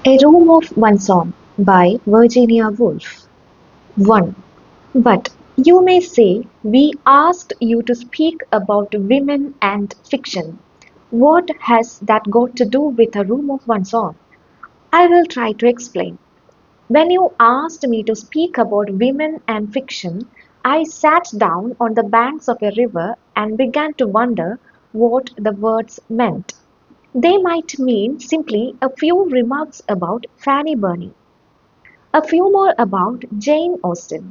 A Room of One's Own by Virginia Woolf. 1. But you may say, we asked you to speak about women and fiction. What has that got to do with a room of one's own? I will try to explain. When you asked me to speak about women and fiction, I sat down on the banks of a river and began to wonder what the words meant. They might mean simply a few remarks about Fanny Burney, a few more about Jane Austen,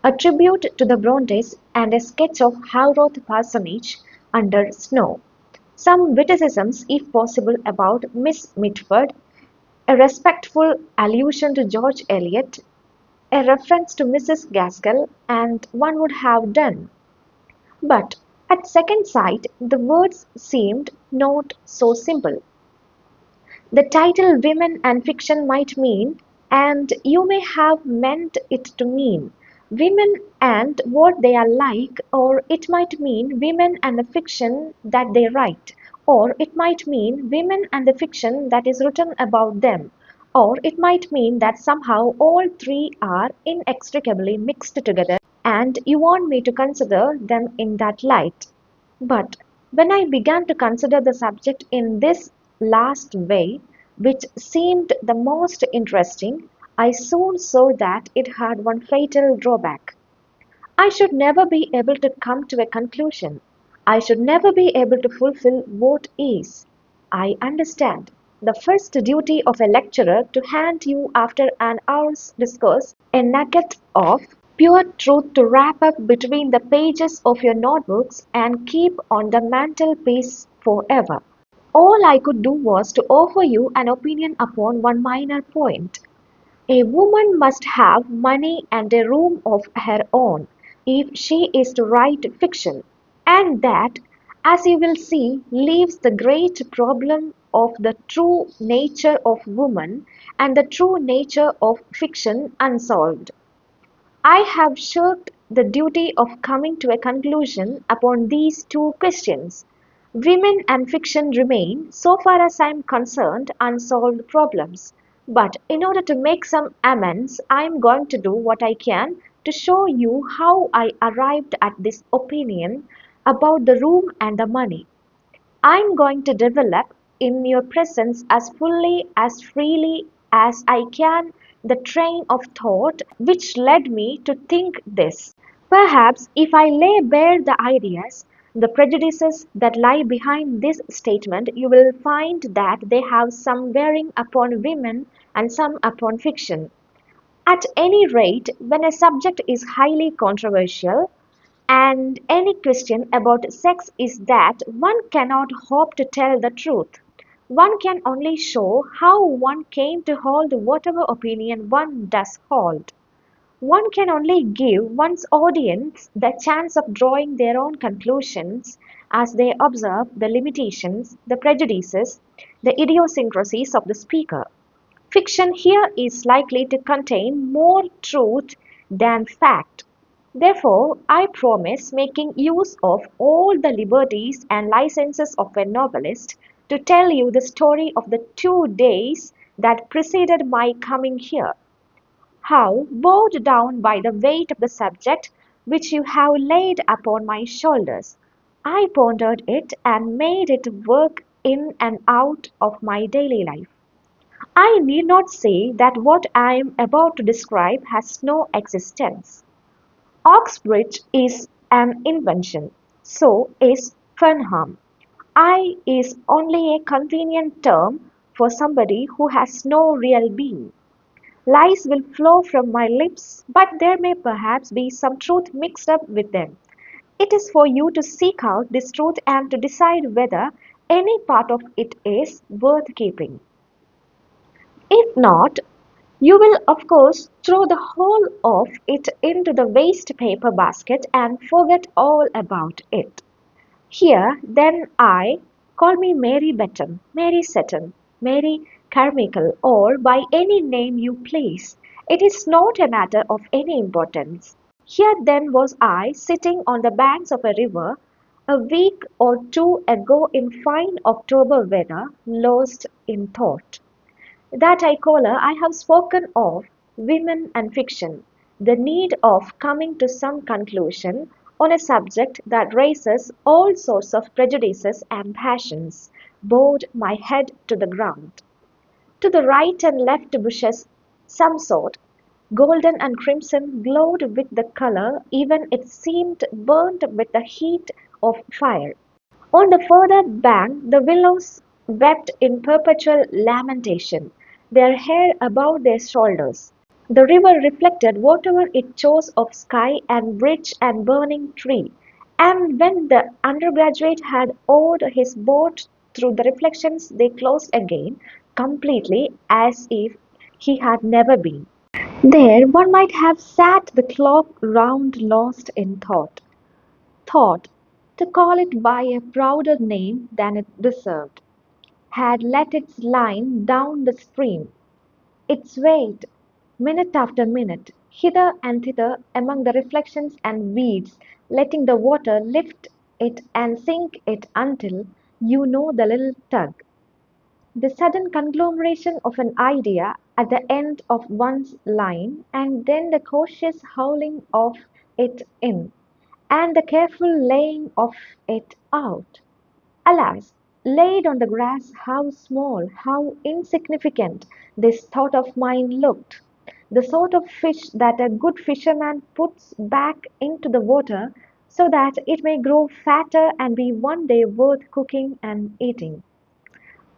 a tribute to the Brontes and a sketch of Haworth Parsonage under snow, some witticisms if possible about Miss Mitford, a respectful allusion to George Eliot, a reference to Mrs. Gaskell, and one would have done. But at second sight the words seemed not so simple. The title "Women and Fiction" might mean, and you may have meant it to mean, women and what they are like, or it might mean women and the fiction that they write, or it might mean women and the fiction that is written about them, or it might mean that somehow all three are inextricably mixed together and you want me to consider them in that light. But when I began to consider the subject in this last way, which seemed the most interesting, I soon saw that it had one fatal drawback. I should never be able to come to a conclusion. I should never be able to fulfill what is, I understand, the first duty of a lecturer to hand you after an hour's discourse a nugget of pure truth to wrap up between the pages of your notebooks and keep on the mantelpiece forever. All I could do was to offer you an opinion upon one minor point. A woman must have money and a room of her own if she is to write fiction, and that, as you will see, leaves the great problem of the true nature of woman and the true nature of fiction unsolved. I have shirked the duty of coming to a conclusion upon these two questions. Women and fiction remain, so far as I am concerned, unsolved problems. But in order to make some amends, I am going to do what I can to show you how I arrived at this opinion about the room and the money. I am going to develop in your presence as fully, as freely as I can the train of thought which led me to think this. Perhaps if I lay bare the ideas, the prejudices that lie behind this statement, you will find that they have some bearing upon women and some upon fiction. At any rate, when a subject is highly controversial, and any question about sex is that one cannot hope to tell the truth. One can only show how one came to hold whatever opinion one does hold. One can only give one's audience the chance of drawing their own conclusions as they observe the limitations, the prejudices, the idiosyncrasies of the speaker. Fiction here is likely to contain more truth than fact. Therefore, I promise making use of all the liberties and licenses of a novelist to tell you the story of the 2 days that preceded my coming here. How, bowed down by the weight of the subject which you have laid upon my shoulders, I pondered it and made it work in and out of my daily life. I need not say that what I am about to describe has no existence. Oxbridge is an invention, so is Fernham. I is only a convenient term for somebody who has no real being. Lies will flow from my lips, but there may perhaps be some truth mixed up with them. It is for you to seek out this truth and to decide whether any part of it is worth keeping. If not, you will of course throw the whole of it into the waste paper basket and forget all about it. Here, then, call me Mary Benton, Mary Seton, Mary Carmichael, or by any name you please. It is not a matter of any importance. Here then was I sitting on the banks of a river a week or two ago in fine October weather, lost in thought. That I call her, I have spoken of women and fiction, the need of coming to some conclusion on a subject that raises all sorts of prejudices and passions, bowed my head to the ground. To the right and left bushes, some sort, golden and crimson, glowed with the color, even it seemed burnt with the heat of fire. On the further bank the willows wept in perpetual lamentation, their hair above their shoulders. The river reflected whatever it chose of sky and bridge and burning tree, and when the undergraduate had oared his boat through the reflections they closed again, completely as if he had never been. There one might have sat the clock round lost in thought. Thought, to call it by a prouder name than it deserved, had let its line down the stream. It swayed, minute after minute, hither and thither among the reflections and weeds, letting the water lift it and sink it until you know the little tug, the sudden conglomeration of an idea at the end of one's line, and then the cautious hauling of it in, and the careful laying of it out. Alas, laid on the grass, how small, how insignificant this thought of mine looked! The sort of fish that a good fisherman puts back into the water so that it may grow fatter and be one day worth cooking and eating.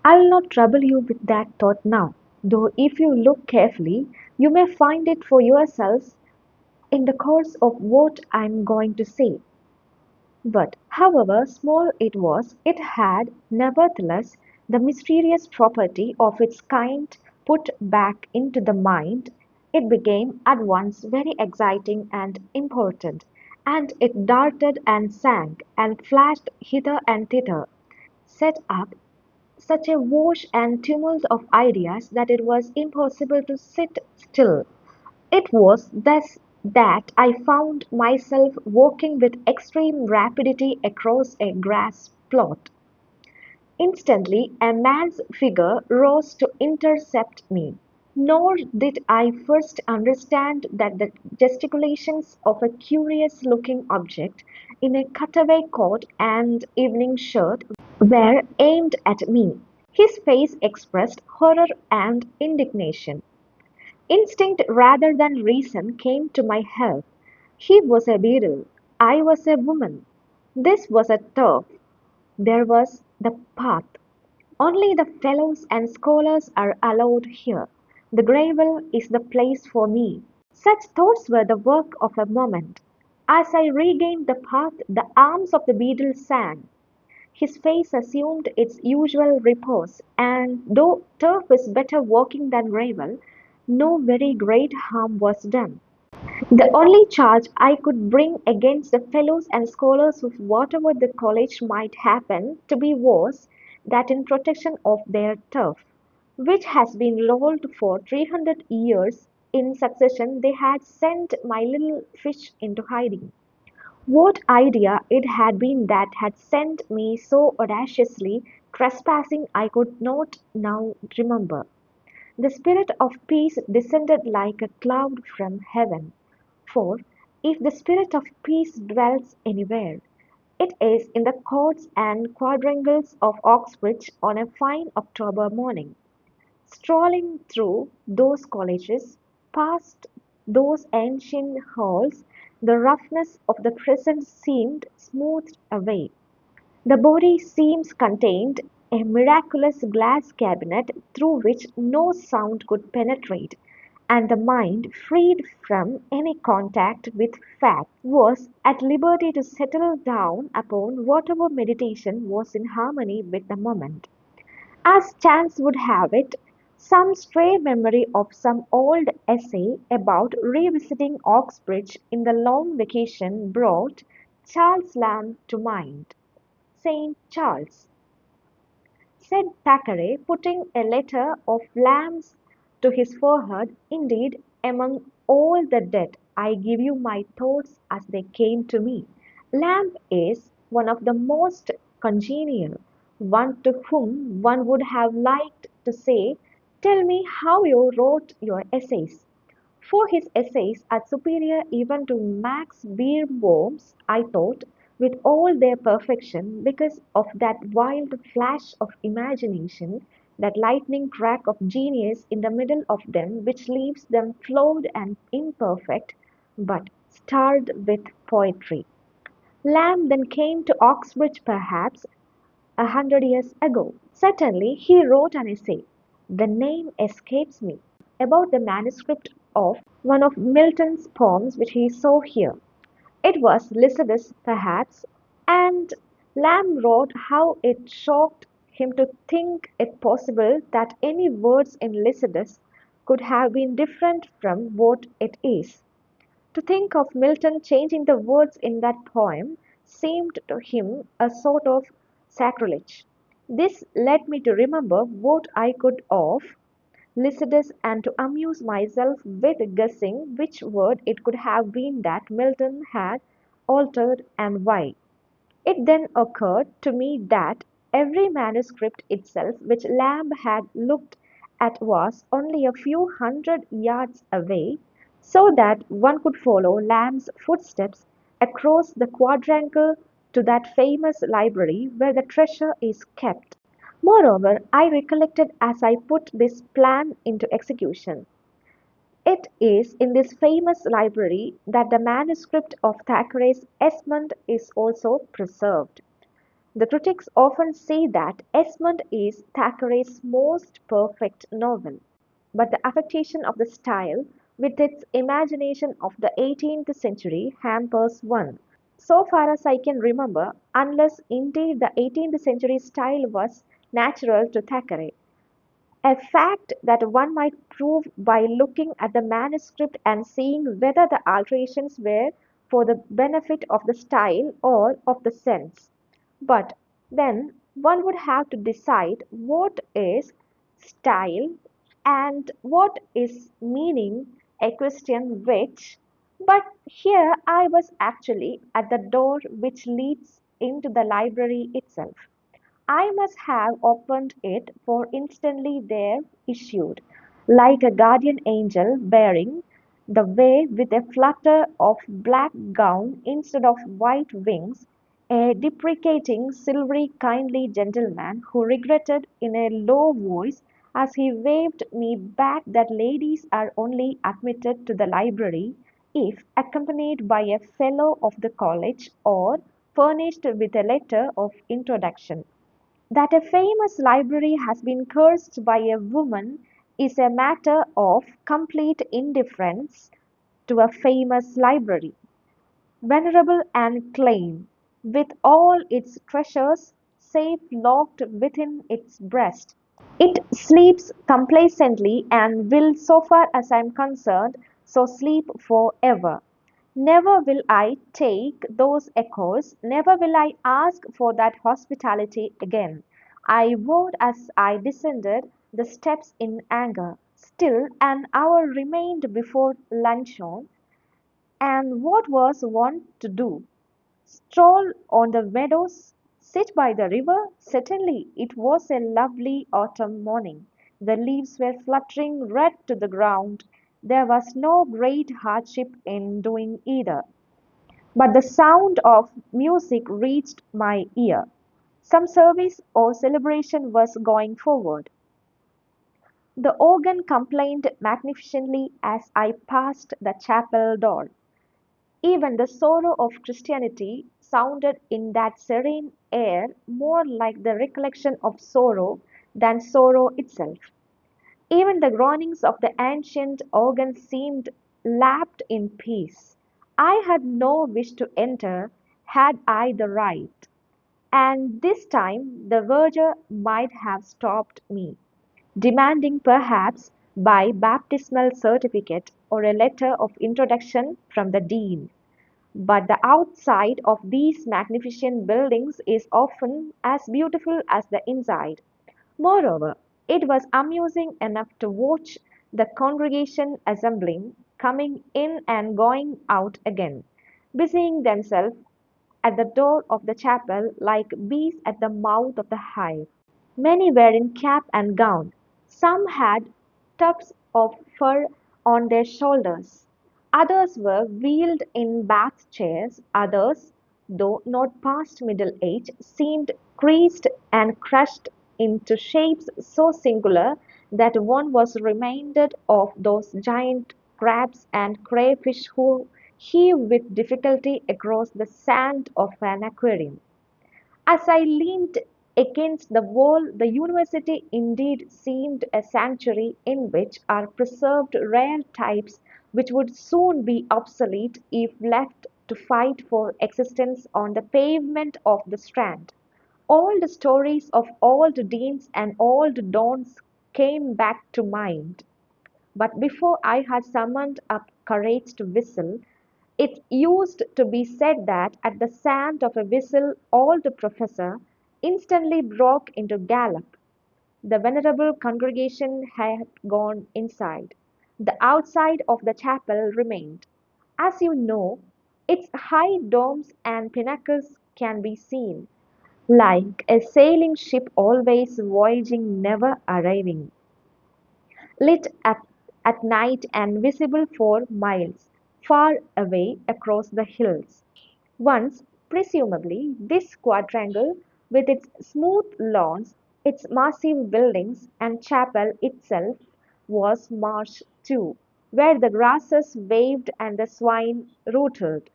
I will not trouble you with that thought now, though if you look carefully, you may find it for yourselves in the course of what I am going to say. But, however small it was, it had, nevertheless, the mysterious property of its kind put back into the mind. It became at once very exciting and important, and it darted and sank, and flashed hither and thither, set up such a wash and tumult of ideas that it was impossible to sit still. It was thus that I found myself walking with extreme rapidity across a grass plot. Instantly a man's figure rose to intercept me, nor did I first understand that the gesticulations of a curious-looking object in a cutaway coat and evening shirt were aimed at me. His face expressed horror and indignation. Instinct rather than reason came to my help. He was a beadle. I was a woman. This was a turf. There was the path. Only the fellows and scholars are allowed here. The gravel is the place for me. Such thoughts were the work of a moment. As I regained the path, the arms of the beadle sang. His face assumed its usual repose, and though turf is better walking than gravel, no very great harm was done. The only charge I could bring against the fellows and scholars of whatever the college might happen to be was, that in protection of their turf, which has been rolled for 300 years in succession, they had sent my little fish into hiding. What idea it had been that had sent me so audaciously trespassing I could not now remember. The spirit of peace descended like a cloud from heaven. For if the spirit of peace dwells anywhere, it is in the courts and quadrangles of Oxbridge on a fine October morning. Strolling through those colleges, past those ancient halls, the roughness of the present seemed smoothed away. The body seems contained a miraculous glass cabinet through which no sound could penetrate, and the mind, freed from any contact with fact, was at liberty to settle down upon whatever meditation was in harmony with the moment. As chance would have it, some stray memory of some old essay about revisiting Oxbridge in the long vacation brought Charles Lamb to mind. St. Charles, said Thackeray, putting a letter of Lamb's to his forehead, indeed, among all the dead, I give you my thoughts as they came to me. Lamb is one of the most congenial, one to whom one would have liked to say, Tell me how you wrote your essays. For his essays are superior even to Max Beerbohm's, I thought, with all their perfection, because of that wild flash of imagination, that lightning crack of genius in the middle of them, which leaves them flawed and imperfect, but starred with poetry. Lamb then came to Oxbridge perhaps 100 years ago. Certainly he wrote an essay, the name escapes me, about the manuscript of one of Milton's poems which he saw here. It was Lycidas, perhaps, and Lamb wrote how it shocked him to think it possible that any words in Lycidas could have been different from what it is. To think of Milton changing the words in that poem seemed to him a sort of sacrilege. This led me to remember what I could of Lycidas and to amuse myself with guessing which word it could have been that Milton had altered and why. It then occurred to me that every manuscript itself which Lamb had looked at was only a few hundred yards away, so that one could follow Lamb's footsteps across the quadrangle to that famous library where the treasure is kept. Moreover, I recollected as I put this plan into execution. It is in this famous library that the manuscript of Thackeray's Esmond is also preserved. The critics often say that Esmond is Thackeray's most perfect novel, but the affectation of the style, with its imagination of the 18th century, hampers one. So far as I can remember, unless indeed the 18th century style was natural to Thackeray. A fact that one might prove by looking at the manuscript and seeing whether the alterations were for the benefit of the style or of the sense. But then one would have to decide what is style and what is meaning, a question which, but here I was actually at the door which leads into the library itself. I must have opened it, for instantly there issued, like a guardian angel bearing the way with a flutter of black gown instead of white wings, a deprecating, silvery, kindly gentleman who regretted in a low voice as he waved me back that ladies are only admitted to the library if accompanied by a fellow of the college or furnished with a letter of introduction. That a famous library has been cursed by a woman is a matter of complete indifference to a famous library, venerable and clean, with all its treasures safe locked within its breast. It sleeps complacently and will, so far as I am concerned, so sleep forever. Never will I take those echoes, never will I ask for that hospitality again. I vowed as I descended the steps in anger. Still an hour remained before luncheon, and what was one to do? Stroll on the meadows? Sit by the river? Certainly it was a lovely autumn morning. The leaves were fluttering red to the ground. There was no great hardship in doing either. But the sound of music reached my ear. Some service or celebration was going forward. The organ complained magnificently as I passed the chapel door. Even the sorrow of Christianity sounded in that serene air more like the recollection of sorrow than sorrow itself. Even the groanings of the ancient organ seemed lapped in peace. I had no wish to enter, had I the right, and this time the verger might have stopped me, demanding perhaps by baptismal certificate or a letter of introduction from the dean. But the outside of these magnificent buildings is often as beautiful as the inside. Moreover, it was amusing enough to watch the congregation assembling, coming in and going out again, busying themselves at the door of the chapel like bees at the mouth of the hive. Many were in cap and gown. Some had tufts of fur on their shoulders. Others were wheeled in bath chairs. Others, though not past middle age, seemed creased and crushed into shapes so singular that one was reminded of those giant crabs and crayfish who heave with difficulty across the sand of an aquarium. As I leaned against the wall, the university indeed seemed a sanctuary in which are preserved rare types which would soon be obsolete if left to fight for existence on the pavement of the Strand. Old stories of old deans and old dons came back to mind. But before I had summoned up courage to whistle, it used to be said that at the sound of a whistle all the professor instantly broke into gallop. The venerable congregation had gone inside. The outside of the chapel remained. As you know, its high domes and pinnacles can be seen, like a sailing ship always voyaging, never arriving, lit at night and visible for miles far away across the hills. Once, presumably, this quadrangle, with its smooth lawns, its massive buildings, and chapel itself, was marsh too, where the grasses waved and the swine rooted.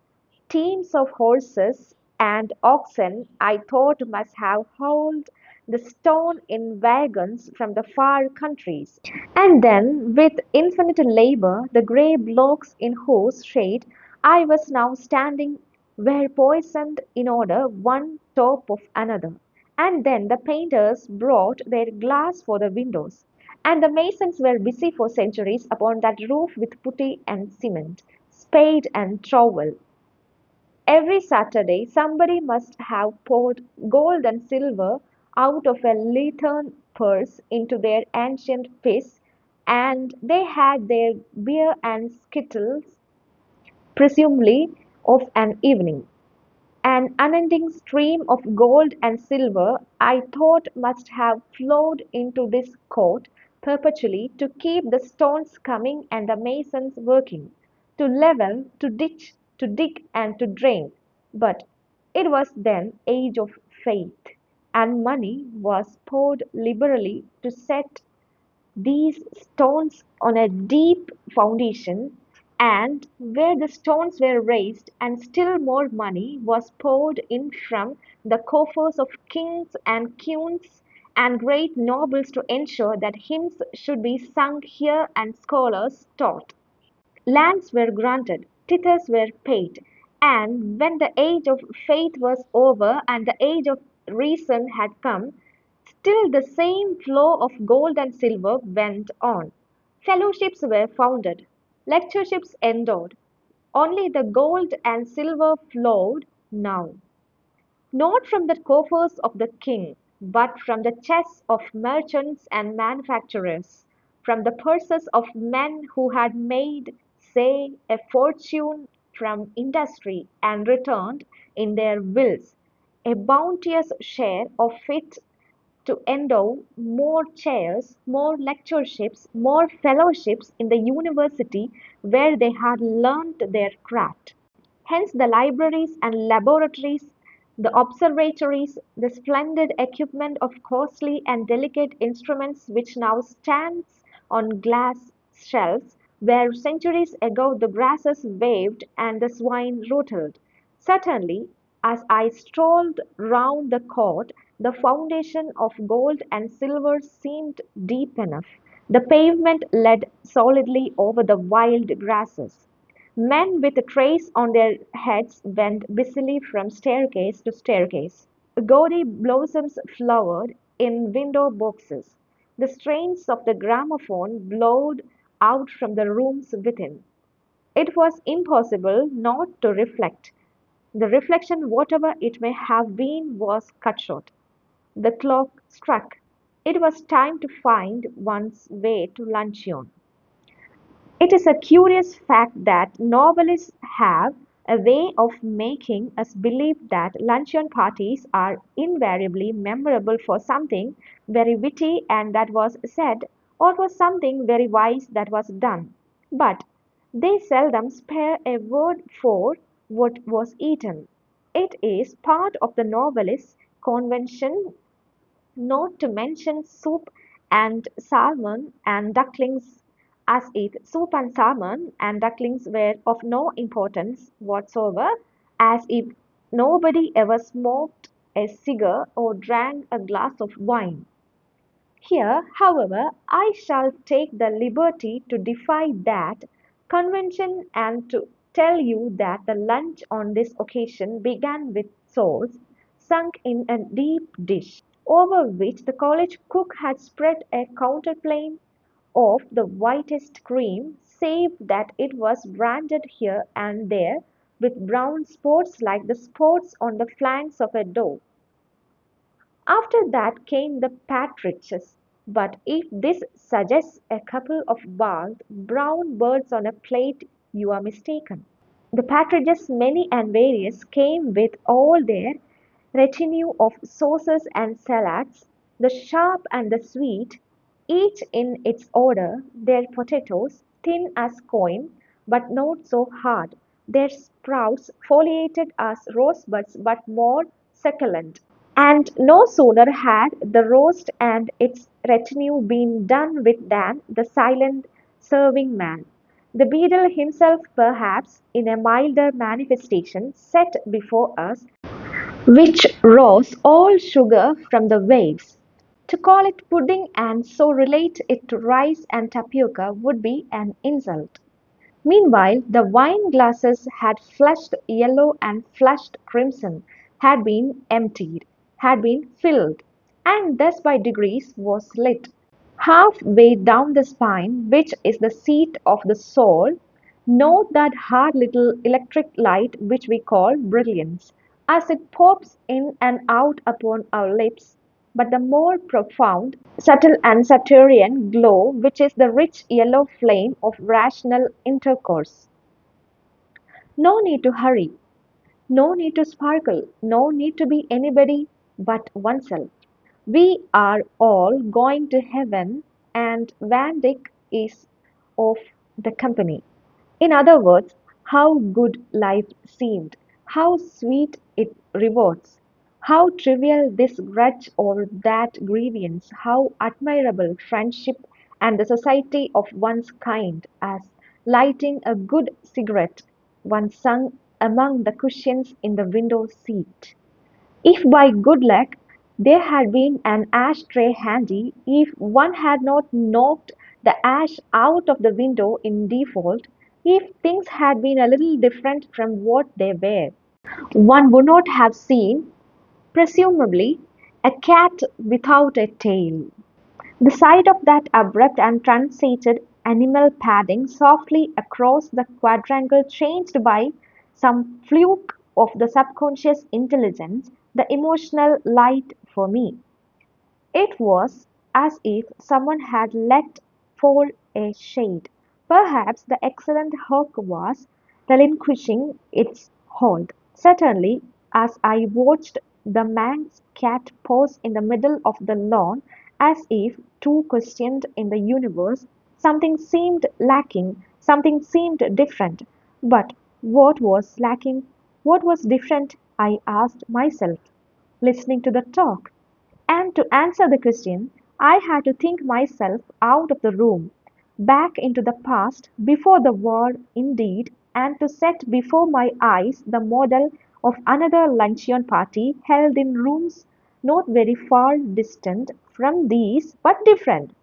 Teams of horses and oxen I thought must have hauled the stone in wagons from the far countries. And then, with infinite labor, the grey blocks in whose shade I was now standing were poisoned in order one top of another. And then the painters brought their glass for the windows, and the masons were busy for centuries upon that roof with putty and cement, spade and trowel. Every Saturday somebody must have poured gold and silver out of a leathern purse into their ancient pits, and they had their beer and skittles, presumably of an evening. An unending stream of gold and silver, I thought, must have flowed into this court perpetually to keep the stones coming and the masons working, to level, to ditch, to dig, and to drain. But it was then age of faith, and money was poured liberally to set these stones on a deep foundation, and where the stones were raised, and still more money was poured in from the coffers of kings and queens and great nobles to ensure that hymns should be sung here and scholars taught. Lands were granted, tithes were paid, and when the age of faith was over and the age of reason had come, still the same flow of gold and silver went on. Fellowships were founded, lectureships endowed. Only the gold and silver flowed now. Not from the coffers of the king, but from the chests of merchants and manufacturers, from the purses of men who had made, say, a fortune from industry and returned, in their wills, a bounteous share of it to endow more chairs, more lectureships, more fellowships in the university where they had learnt their craft. Hence the libraries and laboratories, the observatories, the splendid equipment of costly and delicate instruments which now stands on glass shelves, where centuries ago the grasses waved and the swine rooted. Certainly, as I strolled round the court, the foundation of gold and silver seemed deep enough. The pavement led solidly over the wild grasses. Men with trays on their heads went busily from staircase to staircase. Gaudy blossoms flowered in window boxes. The strains of the gramophone blowed out from the rooms within. It was impossible not to reflect. The reflection, whatever it may have been, was cut short. The clock struck. It was time to find one's way to luncheon. It is a curious fact that novelists have a way of making us believe that luncheon parties are invariably memorable for something very witty and that was said or for something very wise that was done. But they seldom spare a word for what was eaten. It is part of the novelist's convention not to mention soup and salmon and ducklings, as if soup and salmon and ducklings were of no importance whatsoever, as if nobody ever smoked a cigar or drank a glass of wine. Here, however, I shall take the liberty to defy that convention and to tell you that the lunch on this occasion began with sauce sunk in a deep dish, over which the college cook had spread a counterpane of the whitest cream, save that it was branded here and there with brown spots like the spots on the flanks of a dog. After that came the partridges, but if this suggests a couple of bald, brown birds on a plate, you are mistaken. The partridges, many and various, came with all their retinue of sauces and salads, the sharp and the sweet, each in its order, their potatoes, thin as coin, but not so hard, their sprouts foliated as rosebuds but more succulent. And no sooner had the roast and its retinue been done with than the silent serving man, the beadle himself perhaps in a milder manifestation, set before us, which rose all sugar from the waves. To call it pudding and so relate it to rice and tapioca would be an insult. Meanwhile, the wine glasses had flushed yellow and flushed crimson, had been emptied, had been filled, and thus by degrees was lit. Half way down the spine, which is the seat of the soul, note that hard little electric light which we call brilliance, as it pops in and out upon our lips, but the more profound, subtle and Saturnian glow which is the rich yellow flame of rational intercourse. No need to hurry, no need to sparkle, no need to be anybody but oneself. We are all going to heaven, and Van Dyck is of the company. In other words, how good life seemed, how sweet its rewards, how trivial this grudge or that grievance, how admirable friendship and the society of one's kind, as lighting a good cigarette, one sung among the cushions in the window seat. If by good luck there had been an ash tray handy, if one had not knocked the ash out of the window in default, if things had been a little different from what they were, one would not have seen, presumably, a cat without a tail. The sight of that abrupt and transited animal padding softly across the quadrangle changed by some fluke of the subconscious intelligence the emotional light for me. It was as if someone had let fall a shade. Perhaps the excellent hawk was relinquishing its hold. Certainly, as I watched the man's cat pause in the middle of the lawn, as if too questioned in the universe, something seemed lacking, something seemed different. But what was lacking? What was different? I asked myself, listening to the talk. And to answer the question, I had to think myself out of the room, back into the past, before the war indeed, and to set before my eyes the model of another luncheon party held in rooms not very far distant from these, but different.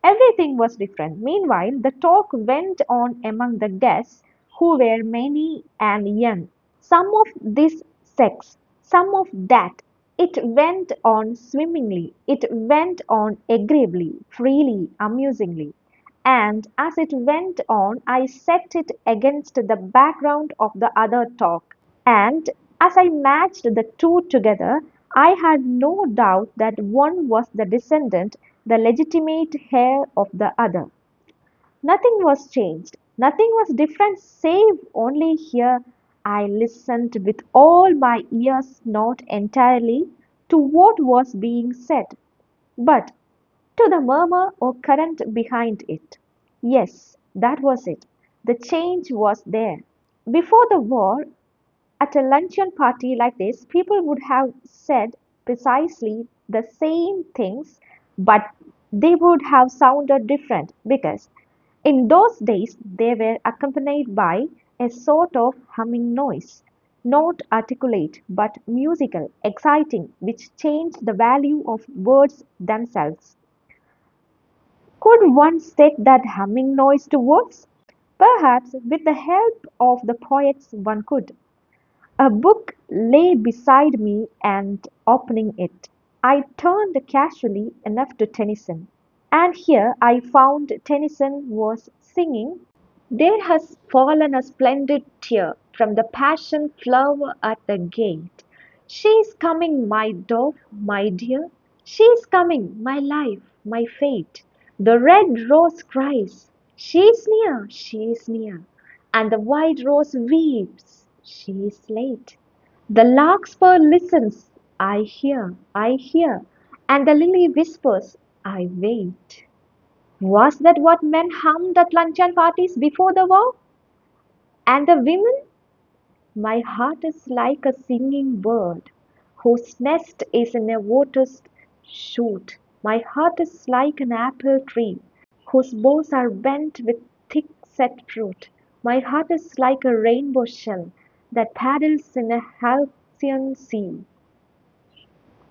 Everything was different. Meanwhile, the talk went on among the guests, who were many and young. Some of this sex, some of that. It went on swimmingly, it went on agreeably, freely, amusingly. And as it went on, I set it against the background of the other talk. And as I matched the two together, I had no doubt that one was the descendant, the legitimate heir of the other. Nothing was changed, nothing was different, save only here I listened with all my ears, not entirely to what was being said, but to the murmur or current behind it. Yes, that was it. The change was there. Before the war, at a luncheon party like this, people would have said precisely the same things, but they would have sounded different because in those days they were accompanied by a sort of humming noise, not articulate but musical, exciting, which changed the value of words themselves. Could one set that humming noise to words? Perhaps with the help of the poets one could. A book lay beside me and opening it, I turned casually enough to Tennyson. And here I found Tennyson was singing, "There has fallen a splendid tear from the passion flower at the gate. She is coming, my dove, my dear. She is coming, my life, my fate. The red rose cries, she is near, she is near. And the white rose weeps, she is late. The larkspur listens, I hear. And the lily whispers, I wait." Was that what men hummed at luncheon parties before the war? And the women? My heart is like a singing bird whose nest is in a lotus shoot. My heart is like an apple tree whose boughs are bent with thick set fruit. My heart is like a rainbow shell that paddles in a halcyon sea.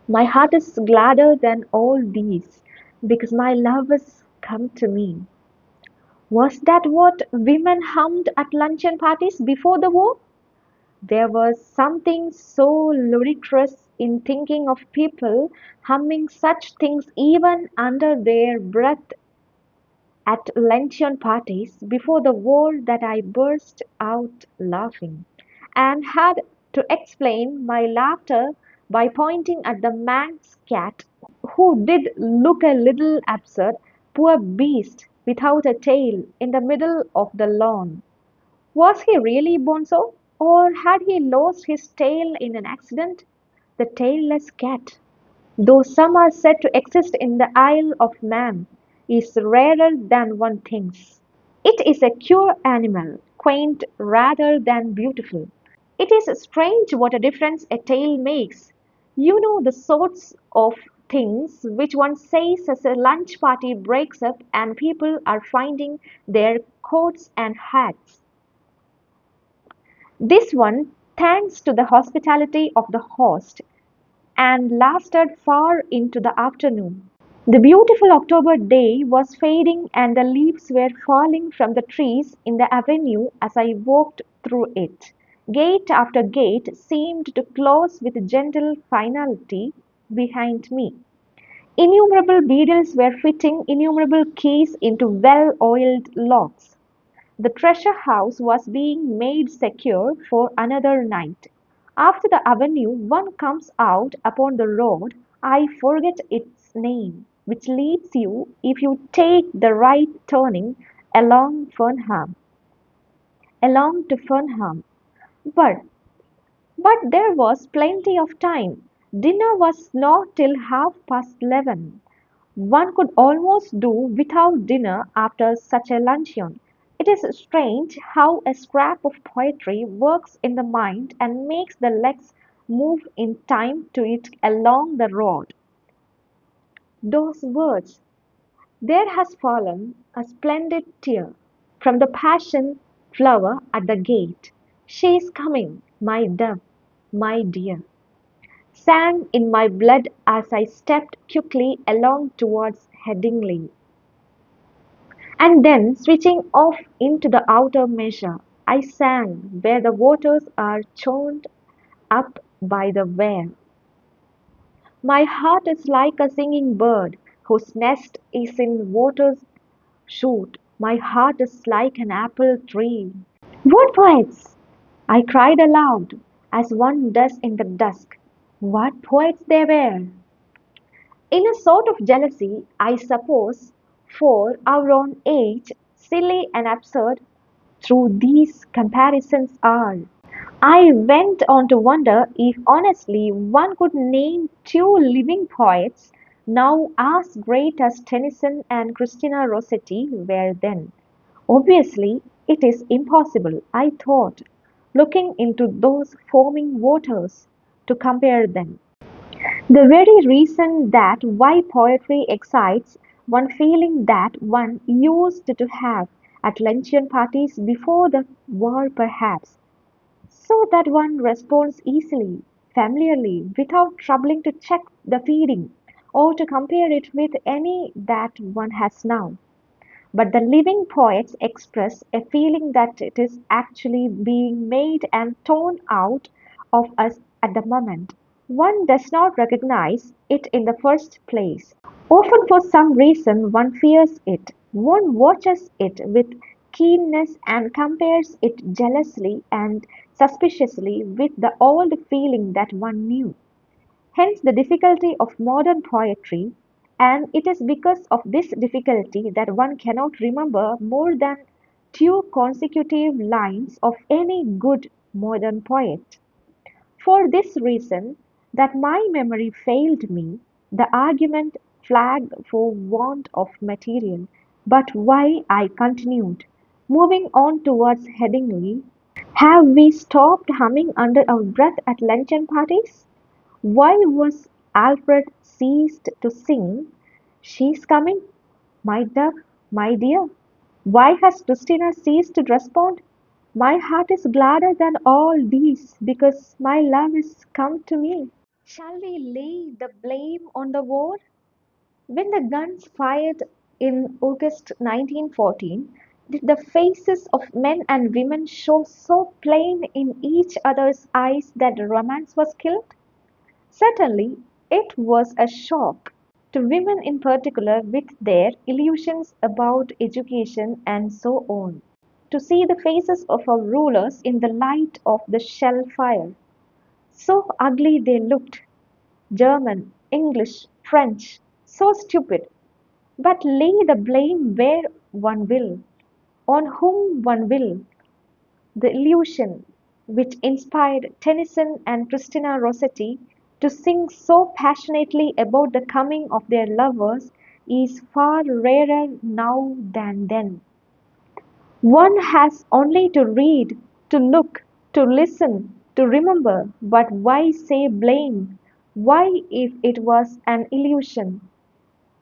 My heart is gladder than all these because my love has come to me. Was that what women hummed at luncheon parties before the war? There was something so ludicrous in thinking of people humming such things even under their breath at luncheon parties before the war that I burst out laughing, and had to explain my laughter by pointing at the man's cat, who did look a little absurd, poor beast without a tail, in the middle of the lawn. Was he really born so, or had he lost his tail in an accident? The tailless cat, though some are said to exist in the Isle of Man, is rarer than one thinks. It is a queer animal, quaint rather than beautiful. It is strange what a difference a tail makes. You know the sorts of things which one says as a lunch party breaks up and people are finding their coats and hats. This one, thanks to the hospitality of the host, and lasted far into the afternoon. The beautiful October day was fading and the leaves were falling from the trees in the avenue as I walked through it. Gate after gate seemed to close with gentle finality behind me. Innumerable beadles were fitting innumerable keys into well oiled locks. The treasure house was being made secure for another night. After the avenue one comes out upon the road, I forget its name, which leads you, if you take the right turning, along to Fernham. But but there was plenty of time. Dinner was not till 11:30. One could almost do without dinner after such a luncheon. It is strange how a scrap of poetry works in the mind and makes the legs move in time to it along the road. Those words, "There has fallen a splendid tear from the passion flower at the gate. She is coming, my dove, my dear," sang in my blood as I stepped quickly along towards Headingley. And then, switching off into the outer measure, I sang where the waters are churned up by the Wear. My heart is like a singing bird whose nest is in water's shoot. My heart is like an apple tree. What poets! I cried aloud, as one does in the dusk. What poets they were! In a sort of jealousy, I suppose, for our own age, silly and absurd through these comparisons are. I went on to wonder if honestly one could name two living poets now as great as Tennyson and Christina Rossetti were then. Obviously, it is impossible, I thought, looking into those foaming waters, to compare them. The very reason that why poetry excites one feeling that one used to have at luncheon parties before the war perhaps, so that one responds easily, familiarly, without troubling to check the feeding or to compare it with any that one has now. But the living poets express a feeling that it is actually being made and torn out of us at the moment. One does not recognize it in the first place. Often, for some reason, one fears it. One watches it with keenness and compares it jealously and suspiciously with the old feeling that one knew. Hence the difficulty of modern poetry, and it is because of this difficulty that one cannot remember more than two consecutive lines of any good modern poet. For this reason, that my memory failed me, the argument flagged for want of material, but why I continued. Moving on towards Headingley, have we stopped humming under our breath at luncheon parties? Why was Alfred ceased to sing, "She's coming, my dove, my dear"? Why has Christina ceased to respond, "My heart is gladder than all these, because my love is come to me"? Shall we lay the blame on the war? When the guns fired in August 1914, did the faces of men and women show so plain in each other's eyes that romance was killed? Certainly, it was a shock to women in particular with their illusions about education and so on, to see the faces of our rulers in the light of the shell fire. So ugly they looked, German, English, French, so stupid. But lay the blame where one will, on whom one will, the illusion which inspired Tennyson and Christina Rossetti to sing so passionately about the coming of their lovers is far rarer now than then. One has only to read, to look, to listen, to remember, but why say blame? Why, if it was an illusion,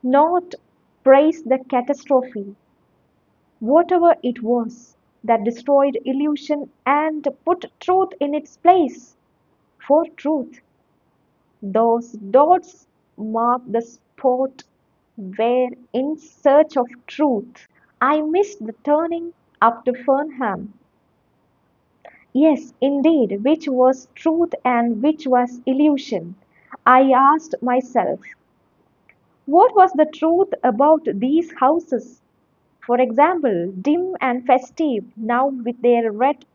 not praise the catastrophe, whatever it was, that destroyed illusion and put truth in its place? For truth, those dots mark the spot where, in search of truth, I missed the turning up to Fernham. Yes, indeed, which was truth and which was illusion? I asked myself. What was the truth about these houses? For example, dim and festive, now with their red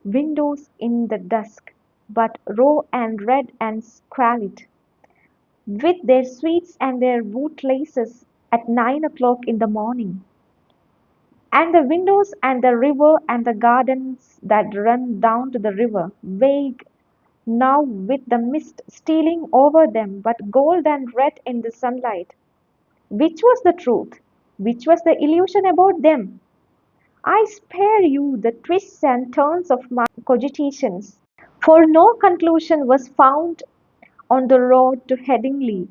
windows in the dusk, but raw and red and squalid, with their sweets and their bootlaces at 9 o'clock in the morning, and the windows and the river and the gardens that run down to the river, vague now with the mist stealing over them, but gold and red in the sunlight. Which was the truth? Which was the illusion about them? I spare you the twists and turns of my cogitations, for no conclusion was found on the road to Headingley,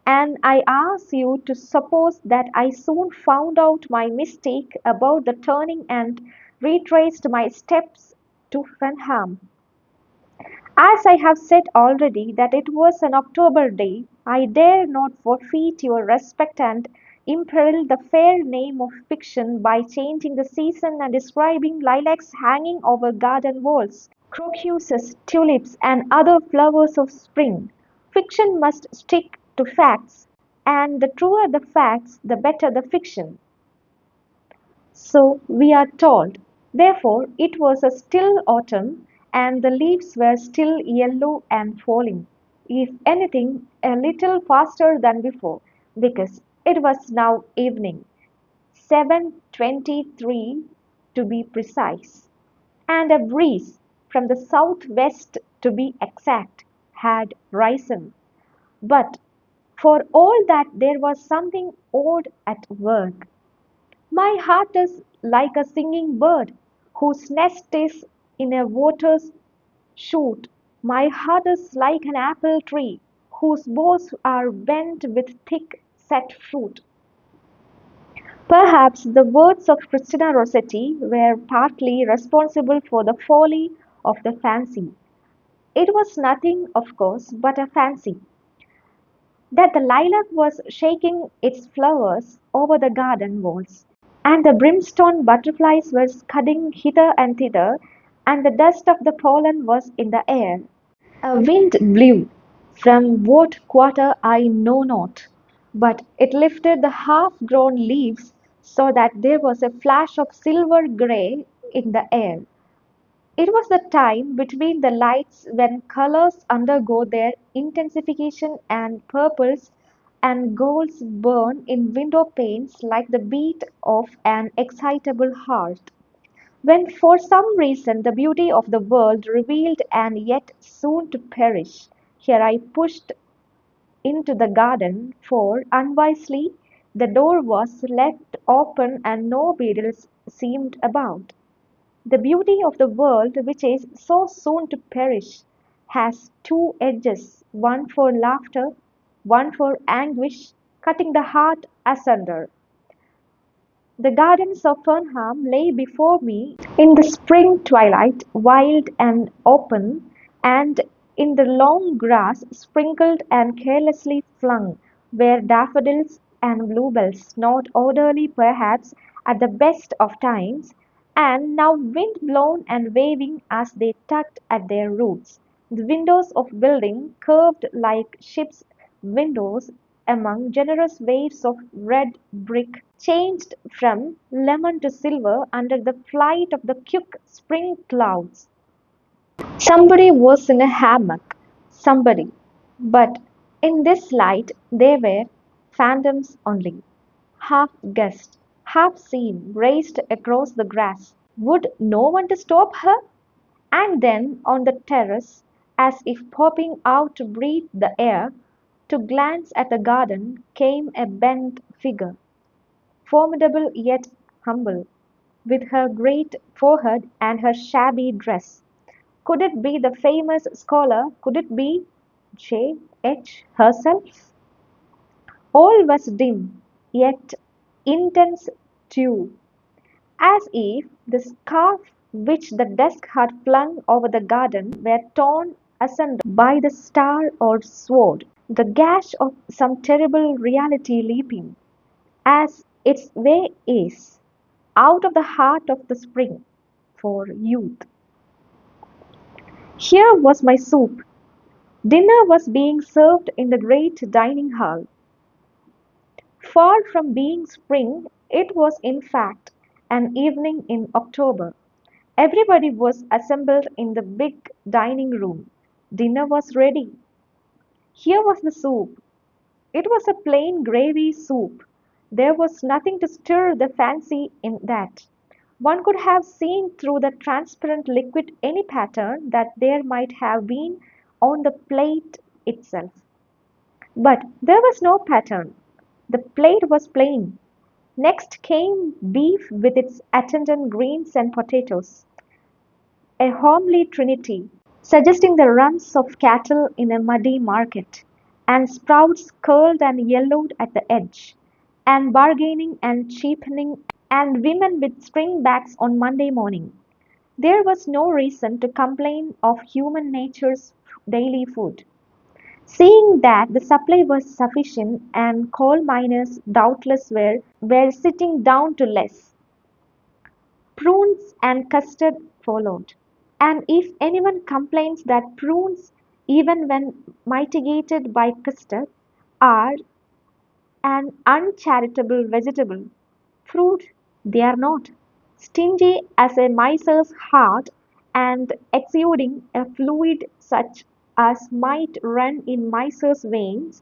and I ask you to suppose that I soon found out my mistake about the turning and retraced my steps to Fenham. As I have said already that it was an October day, I dare not forfeit your respect and imperil the fair name of fiction by changing the season and describing lilacs hanging over garden walls, crocuses, tulips, and other flowers of spring. Fiction must stick to facts, and the truer the facts, the better the fiction. So we are told. Therefore, it was a still autumn, and the leaves were still yellow and falling, if anything, a little faster than before, because it was now evening, 7:23 to be precise, and a breeze, from the southwest to be exact, had risen. But For all that there was something odd at work. My heart is like a singing bird whose nest is in a water's shoot. My heart is like an apple tree whose boughs are bent with thick set fruit. Perhaps the words of Christina Rossetti were partly responsible for the folly of the fancy. It was nothing, of course, but a fancy that the lilac was shaking its flowers over the garden walls, and the brimstone butterflies were scudding hither and thither, and the dust of the pollen was in the air. A wind blew, from what quarter I know not, but it lifted the half-grown leaves so that there was a flash of silver grey in the air. It was the time between the lights when colors undergo their intensification and purples and golds burn in window panes like the beat of an excitable heart. When for some reason the beauty of the world revealed and yet soon to perish, here I pushed into the garden, for unwisely the door was left open and no beetles seemed about. The beauty of the world, which is so soon to perish, has two edges, one for laughter, one for anguish, cutting the heart asunder. The gardens of Fernham lay before me in the spring twilight, wild and open, and in the long grass, sprinkled and carelessly flung, were daffodils and bluebells, not orderly perhaps at the best of times, and now wind-blown and waving as they tugged at their roots. The windows of building curved like ships' windows among generous waves of red brick, changed from lemon to silver under the flight of the quick spring clouds. Somebody was in a hammock, somebody, but in this light they were phantoms only, half guessed, half seen, raced across the grass. Would no one to stop her? And then on the terrace, as if popping out to breathe the air, to glance at the garden, came a bent figure, formidable yet humble, with her great forehead and her shabby dress. Could it be the famous scholar? Could it be J.H. herself? All was dim, yet intense too, as if the scarf which the dusk had flung over the garden were torn asunder by the star or sword, the gash of some terrible reality leaping, as its way is, out of the heart of the spring, for youth. Here was my soup. Dinner was being served in the great dining hall. Far from being spring, it was in fact an evening in October. Everybody was assembled in the big dining room. Dinner was ready. Here was the soup. It was a plain gravy soup. There was nothing to stir the fancy in that. One could have seen through the transparent liquid any pattern that there might have been on the plate itself. But there was no pattern. The plate was plain. Next came beef with its attendant greens and potatoes, a homely trinity, suggesting the runs of cattle in a muddy market, and sprouts curled and yellowed at the edge, and bargaining and cheapening, and women with string bags on Monday morning. There was no reason to complain of human nature's daily food, seeing that the supply was sufficient and coal miners doubtless were sitting down to less. Prunes and custard followed. And if anyone complains that prunes, even when mitigated by custard, are an uncharitable vegetable fruit, they are not. Stingy as a miser's heart and exuding a fluid such as might run in misers' veins,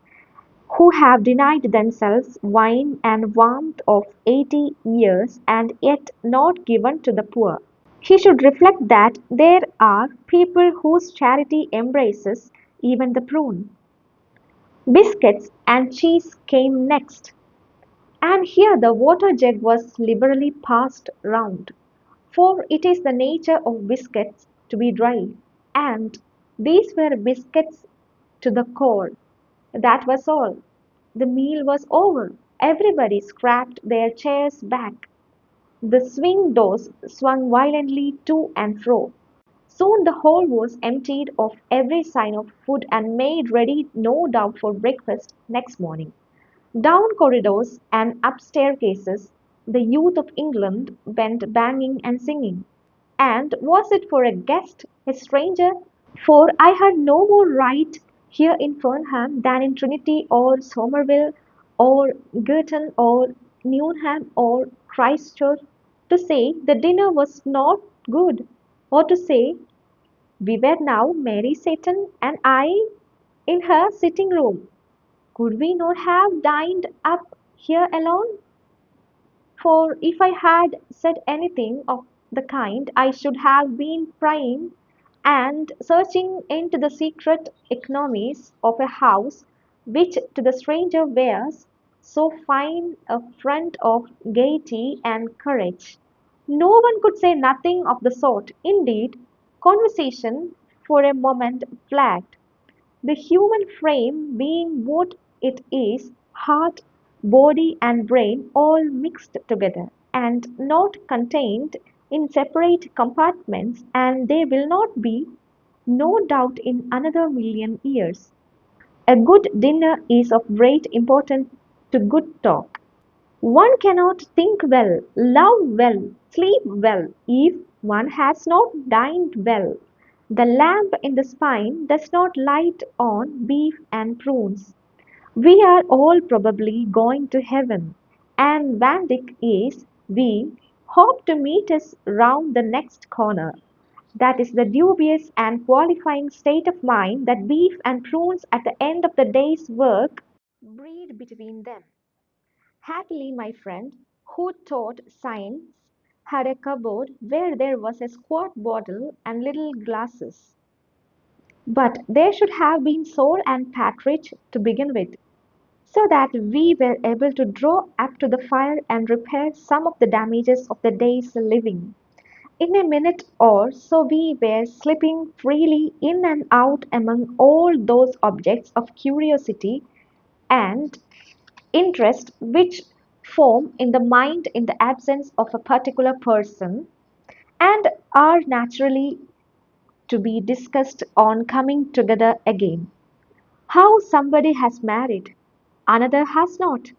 who have denied themselves wine and warmth of 80 years and yet not given to the poor. He should reflect that there are people whose charity embraces even the prune. Biscuits and cheese came next, and here the water jug was liberally passed round, for it is the nature of biscuits to be dry, and these were biscuits to the core. That was all. The meal was over. Everybody scraped their chairs back. The swing doors swung violently to and fro. Soon the hall was emptied of every sign of food and made ready no doubt for breakfast next morning. Down corridors and up staircases the youth of England went banging and singing. And was it for a guest, a stranger? For I had no more right here in Fernham than in Trinity or Somerville or Girton or Newnham or Christchurch to say the dinner was not good, or to say we were now Mary Satan and I in her sitting room. Could we not have dined up here alone? For if I had said anything of the kind, I should have been prying and searching into the secret economies of a house which to the stranger wears so fine a front of gaiety and courage. No one could say nothing of the sort. Indeed, conversation for a moment flagged. The human frame being what it is, heart, body, and brain all mixed together, and not contained in separate compartments, and they will not be, no doubt, in another million years. A good dinner is of great importance to good talk. One cannot think well, love well, sleep well, if one has not dined well. The lamp in the spine does not light on beef and prunes. We are all probably going to heaven, and Vandyck is, we hope to meet us round the next corner. That is the dubious and qualifying state of mind that beef and prunes at the end of the day's work breed between them. Happily, my friend, who taught science, had a cupboard where there was a quart bottle and little glasses. But there should have been Saul and Partridge to begin with, so that we were able to draw up to the fire and repair some of the damages of the day's living. In a minute or so we were slipping freely in and out among all those objects of curiosity and interest which form in the mind in the absence of a particular person, and are naturally to be discussed on coming together again. How somebody has married, another has not.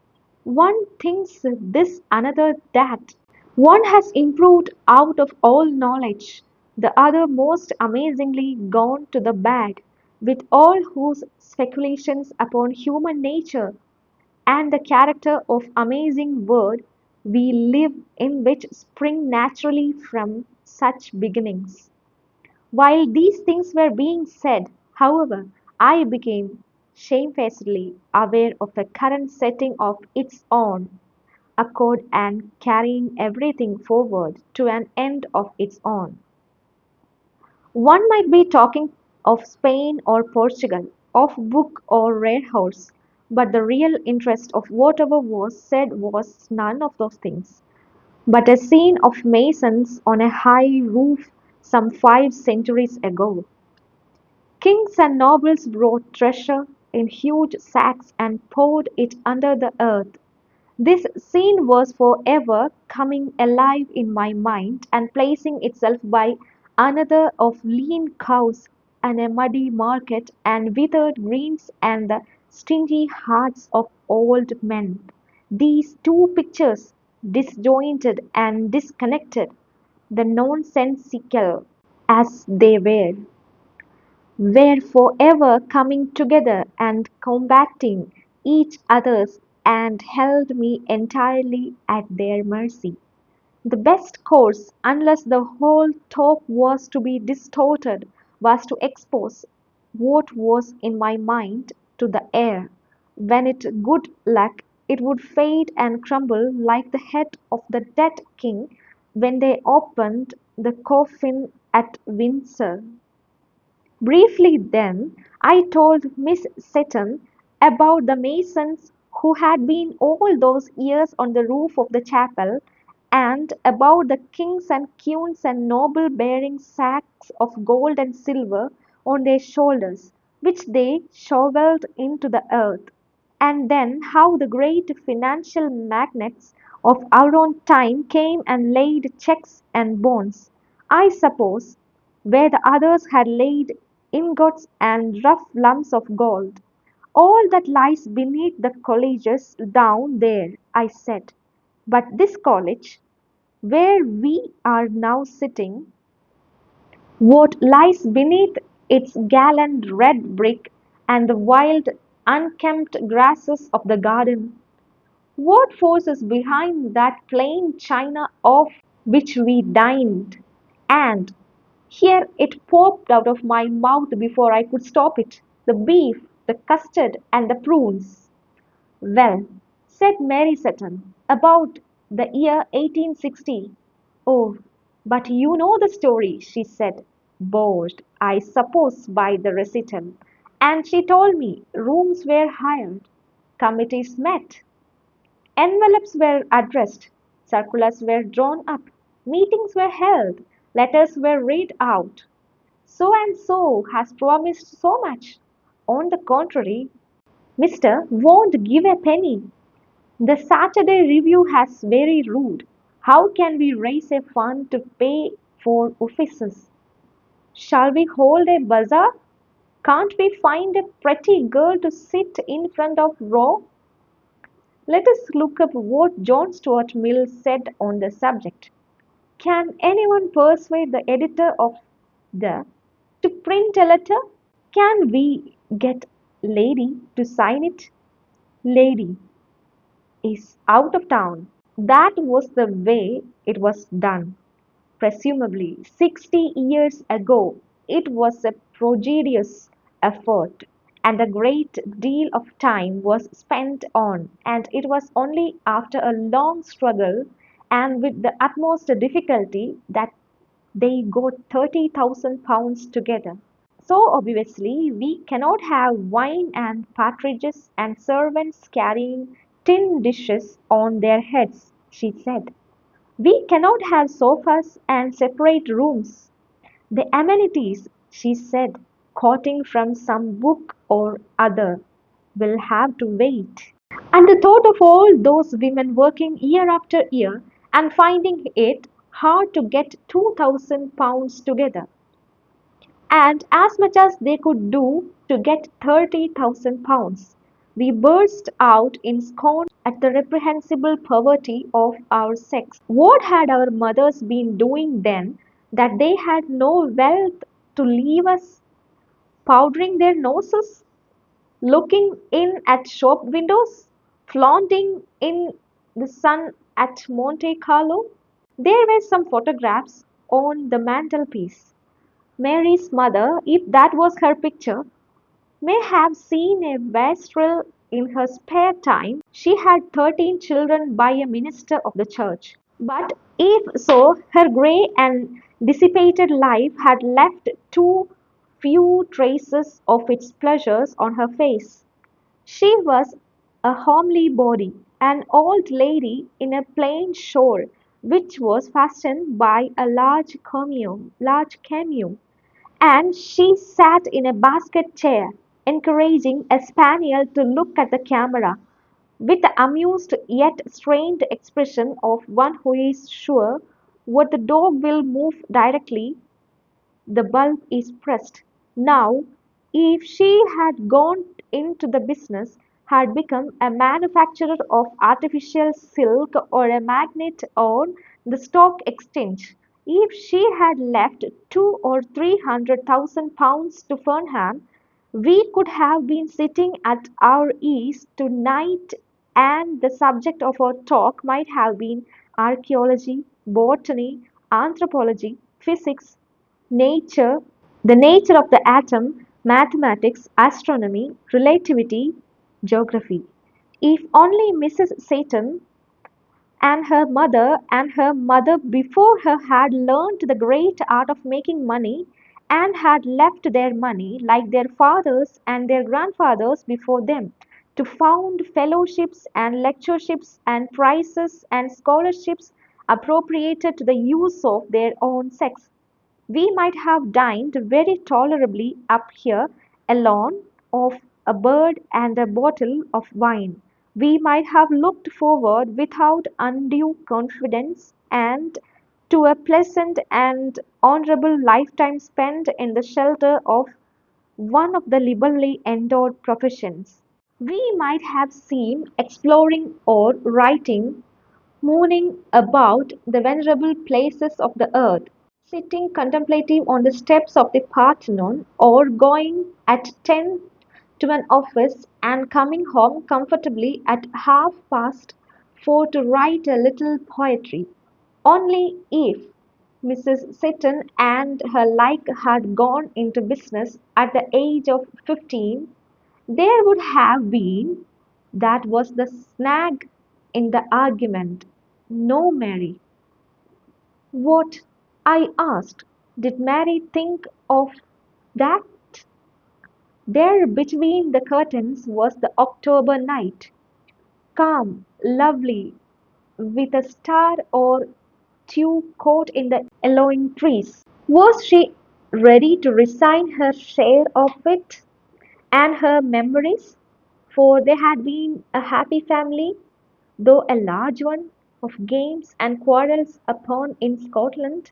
One thinks this, another that. One has improved out of all knowledge, the other most amazingly gone to the bad, with all whose speculations upon human nature and the character of amazing world we live in which spring naturally from such beginnings. While these things were being said, however, I became shamefacedly aware of a current setting of its own accord and carrying everything forward to an end of its own. One might be talking of Spain or Portugal, of book or rare horse, but the real interest of whatever was said was none of those things, but a scene of masons on a high roof some 5 centuries ago. Kings and nobles brought treasure in huge sacks and poured it under the earth. This scene was for ever coming alive in my mind and placing itself by another of lean cows and a muddy market and withered greens and the stingy hearts of old men. These two pictures, disjointed and disconnected, the nonsensical as they were forever coming together and combating each other's and held me entirely at their mercy. The best course, unless the whole talk was to be distorted, was to expose what was in my mind to the air, when it good luck it would fade and crumble like the head of the dead king when they opened the coffin at Windsor. Briefly then, I told Miss Seton about the masons who had been all those years on the roof of the chapel, and about the kings and queens and nobles bearing sacks of gold and silver on their shoulders, which they shovelled into the earth, and then how the great financial magnates of our own time came and laid checks and bonds, I suppose, where the others had laid ingots and rough lumps of gold. All that lies beneath the colleges down there, I said. But this college, where we are now sitting, what lies beneath its gallant red brick and the wild, unkempt grasses of the garden? What force is behind that plain china off which we dined? And here it popped out of my mouth before I could stop it, the beef, the custard, and the prunes. Well, said Mary Sutton, about the year 1860. Oh, but you know the story, she said, bored, I suppose, by the recital. And she told me rooms were hired, committees met, envelopes were addressed, circulars were drawn up, meetings were held, letters were read out. So and so has promised so much. On the contrary, Mr. won't give a penny. The Saturday Review has very rude. How can we raise a fund to pay for offices? Shall we hold a bazaar? Can't we find a pretty girl to sit in front of row? Let us look up what John Stuart Mill said on the subject. Can anyone persuade the editor of the to print a letter? Can we get Lady to sign it? Lady is out of town. That was the way it was done. Presumably 60 years ago, it was a prodigious effort, and a great deal of time was spent on, and it was only after a long struggle and with the utmost difficulty that they got £30,000 together. So obviously, we cannot have wine and partridges and servants carrying tin dishes on their heads, she said. We cannot have sofas and separate rooms. The amenities, she said, quoting from some book or other, will have to wait. And the thought of all those women working year after year and finding it hard to get £2,000 together, and as much as they could do to get £30,000. We burst out in scorn at the reprehensible poverty of our sex. What had our mothers been doing then that they had no wealth to leave us? Powdering their noses, looking in at shop windows, flaunting in the sun at Monte Carlo. There were some photographs on the mantelpiece. Mary's mother, if that was her picture, may have seen a wastrel in her spare time. She had 13 children by a minister of the church. But if so, her grey and dissipated life had left too few traces of its pleasures on her face. She was a homely body, an old lady in a plain shawl which was fastened by a large cameo, and she sat in a basket chair, encouraging a spaniel to look at the camera with the amused yet strained expression of one who is sure what the dog will move directly the bulb is pressed. Now, if she had gone into the business, had become a manufacturer of artificial silk or a magnate on the stock exchange, if she had left 2 or 300,000 pounds to Fernham, we could have been sitting at our ease tonight, and the subject of our talk might have been archaeology, botany, anthropology, physics, nature, the nature of the atom, mathematics, astronomy, relativity, geography. If only Mrs. Satan and her mother before her had learnt the great art of making money and had left their money like their fathers and their grandfathers before them. to found fellowships and lectureships and prizes and scholarships appropriated to the use of their own sex. We might have dined very tolerably up here alone off a bird and a bottle of wine. We might have looked forward without undue confidence and to a pleasant and honourable lifetime spent in the shelter of one of the liberally endowed professions. We might have seemed exploring or writing, mooning about the venerable places of the earth, sitting contemplative on the steps of the Parthenon, or going at 10 to an office and coming home comfortably at half past 4 to write a little poetry. Only if Mrs. Seton and her like had gone into business at the age of 15, there would have been, that was the snag in the argument, no Mary. What, I asked, did Mary think of that? There between the curtains was the October night, calm, lovely, with a star or two caught in the yellowing trees. Was she ready to resign her share of it and her memories? For they had been a happy family, though a large one, of games and quarrels upon in Scotland,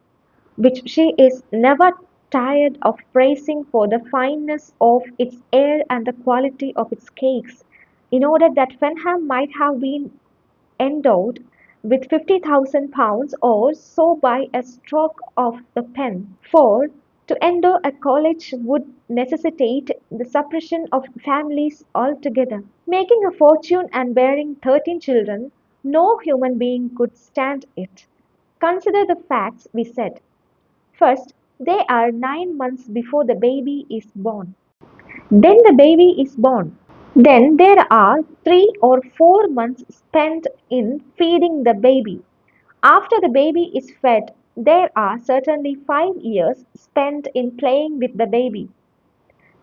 which she is never tired of praising for the fineness of its air and the quality of its cakes, in order that Fenham might have been endowed with £50,000 or so by a stroke of the pen. For to endow a college would necessitate the suppression of families altogether. Making a fortune and bearing 13 children, no human being could stand it. Consider the facts, we said. First, they are 9 months before the baby is born. Then the baby is born. Then there are 3 or 4 months spent in feeding the baby. After the baby is fed, there are certainly 5 years spent in playing with the baby.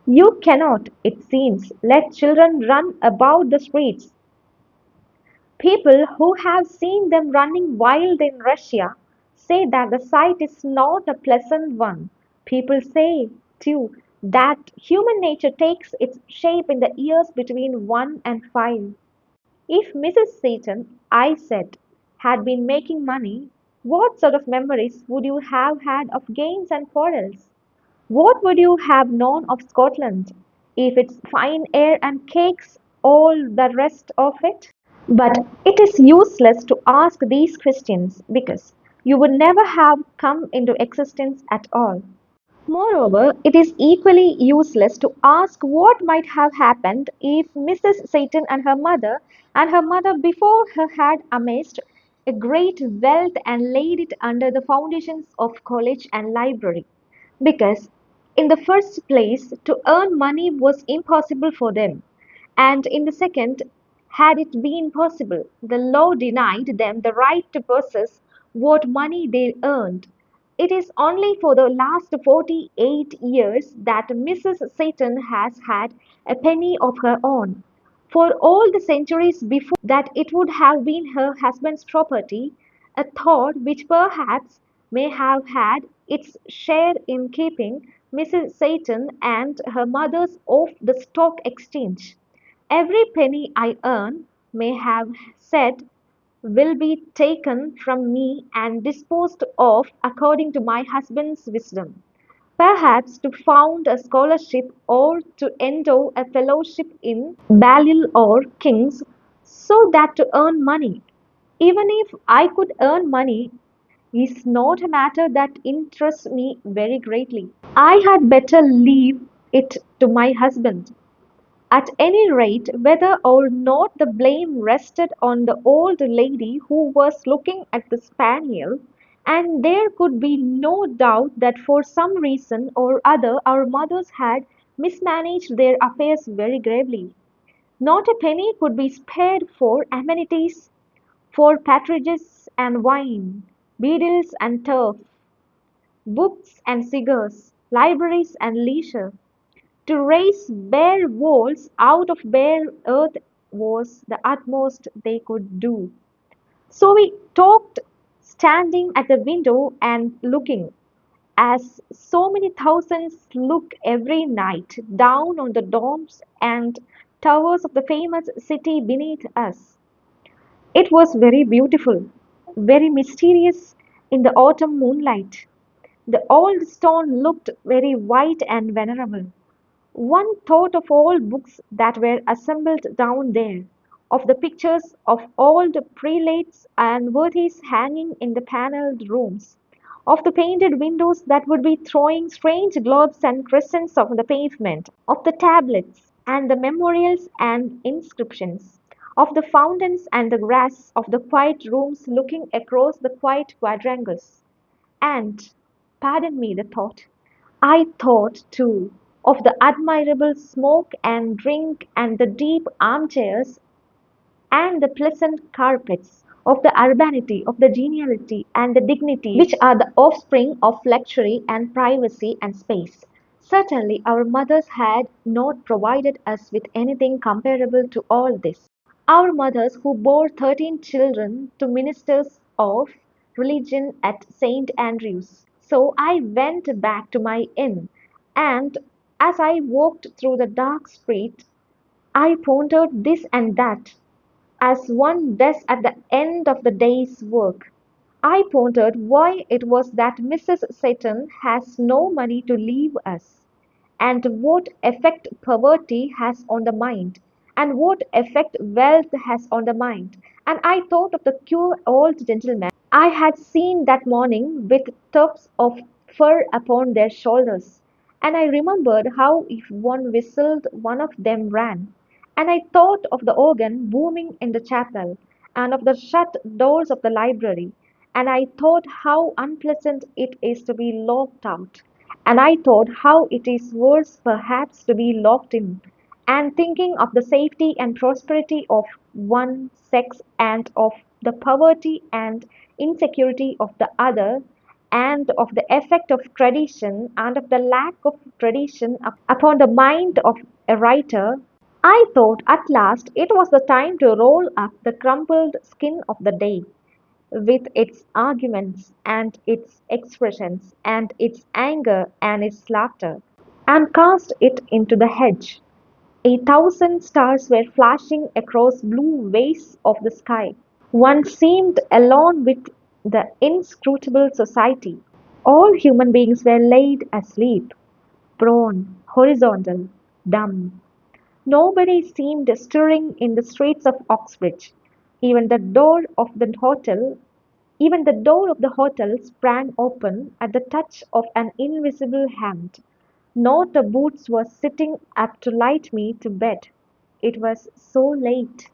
You cannot, it seems, let children run about the streets. People who have seen them running wild in Russia say that the sight is not a pleasant one. People say, too, that human nature takes its shape in the years between 1 and 5. If Mrs. Seton, I said, had been making money, what sort of memories would you have had of games and quarrels? What would you have known of Scotland, if its fine air and cakes, all the rest of it? But it is useless to ask these questions because you would never have come into existence at all. Moreover, it is equally useless to ask what might have happened if Mrs. Satan and her mother before her had amassed a great wealth and laid it under the foundations of college and library. Because, in the first place, to earn money was impossible for them, and in the second, had it been possible, the law denied them the right to possess what money they earned. It is only for the last 48 years that Mrs. Satan has had a penny of her own. For all the centuries before that it would have been her husband's property, a thought which perhaps may have had its share in keeping Mrs. Satan and her mother's off the stock exchange. Every penny I earn, may have said, will be taken from me and disposed of according to my husband's wisdom. Perhaps to found a scholarship or to endow a fellowship in Balliol or King's, so that to earn money, even if I could earn money, is not a matter that interests me very greatly. I had better leave it to my husband. At any rate, whether or not the blame rested on the old lady who was looking at the spaniel, and there could be no doubt that for some reason or other our mothers had mismanaged their affairs very gravely. Not a penny could be spared for amenities, for partridges and wine, beadles and turf, books and cigars, libraries and leisure. To raise bare walls out of bare earth was the utmost they could do. So we talked standing at the window and looking, as so many thousands look every night down on the domes and towers of the famous city beneath us. It was very beautiful, very mysterious in the autumn moonlight. The old stone looked very white and venerable. One thought of all books that were assembled down there, of the pictures of old prelates and worthies hanging in the panelled rooms, of the painted windows that would be throwing strange globes and crescents on the pavement, of the tablets and the memorials and inscriptions, of the fountains and the grass, of the quiet rooms looking across the quiet quadrangles. And, pardon me the thought, I thought, too, of the admirable smoke and drink and the deep armchairs and the pleasant carpets, of the urbanity, of the geniality and the dignity which are the offspring of luxury and privacy and space. Certainly, our mothers had not provided us with anything comparable to all this. Our mothers, who bore 13 children to ministers of religion at St. Andrews. So I went back to my inn, and as I walked through the dark street, I pondered this and that, as one does at the end of the day's work. I pondered why it was that Mrs. Seton has no money to leave us, and what effect poverty has on the mind, and what effect wealth has on the mind. And I thought of the queer old gentleman I had seen that morning with tufts of fur upon their shoulders, and I remembered how if one whistled one of them ran. And I thought of the organ booming in the chapel, and of the shut doors of the library, and I thought how unpleasant it is to be locked out, and I thought how it is worse perhaps to be locked in, and thinking of the safety and prosperity of one sex and of the poverty and insecurity of the other, and of the effect of tradition and of the lack of tradition upon the mind of a writer, I thought at last it was the time to roll up the crumpled skin of the day, with its arguments and its expressions and its anger and its laughter, and cast it into the hedge. A thousand stars were flashing across blue wastes of the sky. One seemed alone with the inscrutable society. All human beings were laid asleep, prone, horizontal, dumb. Nobody seemed stirring in the streets of Oxbridge. Even the door of the hotel Even the door of the hotel sprang open at the touch of an invisible hand. Not a boots was sitting up to light me to bed. It was so late.